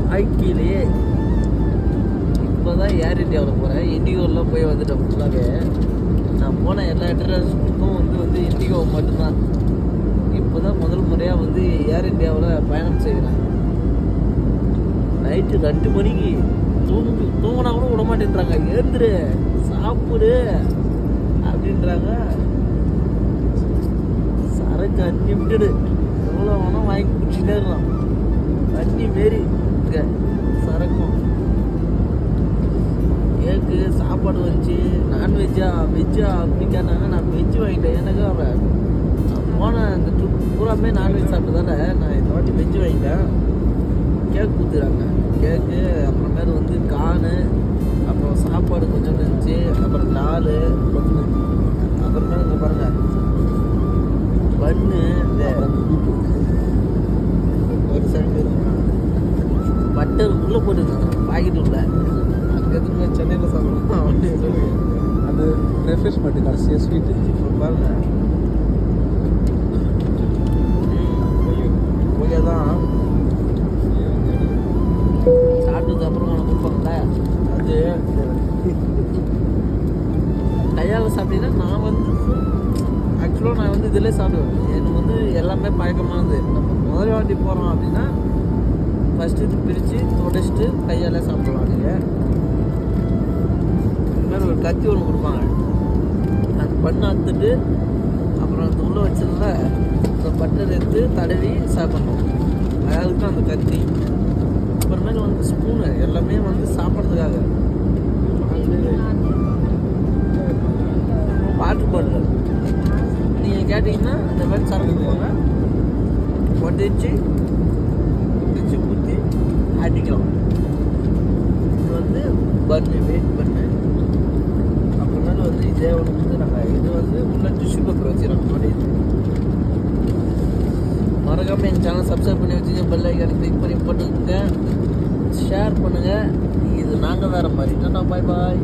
வாழ்க்கையிலேயே இப்போ தான் ஏர் இந்தியாவில் போகிறேன். இண்டிகோலாம் போய் வந்துட்டேன் ஃபுல்லாகவே. நான் போன எல்லா இன்டர்நேஷ்னலுக்கும் வந்து இண்டிகோ மட்டும்தான். இப்போ தான் முதல் முறையாக வந்து ஏர் இந்தியாவில் பயணம் செய்கிறேன். நைட்டு 2 மணிக்கு தூங்கினா கூட விட மாட்டேன்றாங்க. எழுந்துரு, சாப்பிடு அப்படின்றாங்க. சரக்கு அன்லிமிட்டடு, எவ்வளோ வேணால் வாங்கி குடிச்சுட்டே இருக்கலாம். தண்ணி மாரி இங்கே சரக்கும். கேக்கு சாப்பாடு வந்துச்சு. நான்வெஜ்ஜா வெஜ்ஜா அப்படின்னு கேட்டாங்க. நான் வெஜ்ஜு வாங்கிட்டேன். எனக்கு நான் போன அந்த ட்ரிப் பூராமே நான்வெஜ் சாப்பிட்டதால நான் இந்த வாட்டி வெஜ்ஜு வாங்கிட்டேன். கேக் கொடுத்துறாங்க. கேக்கு அப்புறமேல வந்து கானு, அப்புறம் சாப்பாடு கொஞ்சம் இருந்துச்சு, அப்புறம் தால், அப்புறமேல இங்கே பாருங்கள் பன்னு, ஒரு சைடு பட்டர் உள்ளே போட்டுருக்காங்க பாக்கெட் உள்ள. அங்கே எதுவுமே சென்னையில் சாப்பிடலாம் அப்படின்னு அது ரெஃப்ரெஷ்மெண்ட் கடைசியாக ஸ்வீட்டு. இப்போ பாருங்க ஓகே தான். சாப்பிட்டதுக்கு அப்புறம் உனக்கு கொடுப்பாங்கல்ல, அது கையால் சாப்பிட்டீங்கன்னா நான் ஆக்சுவலாக நான் இதிலே சாப்பிடுவேன். எனக்கு எல்லாமே பழக்கமானது. நம்ம முதல் வாட்டி போகிறோம் அப்படின்னா ஃபஸ்ட்டு இது பிரித்து தொடச்சிட்டு கையால் சாப்பிடலாம். நீங்கள் இதுமாதிரி ஒரு கத்தி ஒன்று கொடுப்பாங்க. அது பண்ணு அறுத்துட்டு அப்புறம் அந்த உள்ளே வச்சதில் இந்த பட்டர் எடுத்து தடவி சாப்பிடணும். அதுக்கு தான் அந்த கத்தி. அப்புறமேல ஸ்பூனு எல்லாமே சாப்பிட்றதுக்காக. வாட்டர் பாட்டில் நீங்கள் கேட்டிங்கன்னா இந்த மாதிரி சரக்கு கொடுப்பாங்க. ஒட்டிச்சு பிடிச்சி ஊற்றி அடிக்கலாம். இது பன்னு, வெயிட் பண்ணு. அப்புறமேல இதே ஒன்று நாங்கள் இது உள்ள டிஷ்யூ பேப்பர் வச்சுருக்கோம். அப்படி மறக்காமல் எங்கள் சேனல் சப்ஸ்கிரைப் பண்ணி வச்சுங்க. பெல் ஐக்கானை கிளிக் பண்ணி போட்டுக்கோங்க. ஷேர் பண்ணுங்கள். இது நாங்கள் வேறு மாதிரி. பாய் பாய்.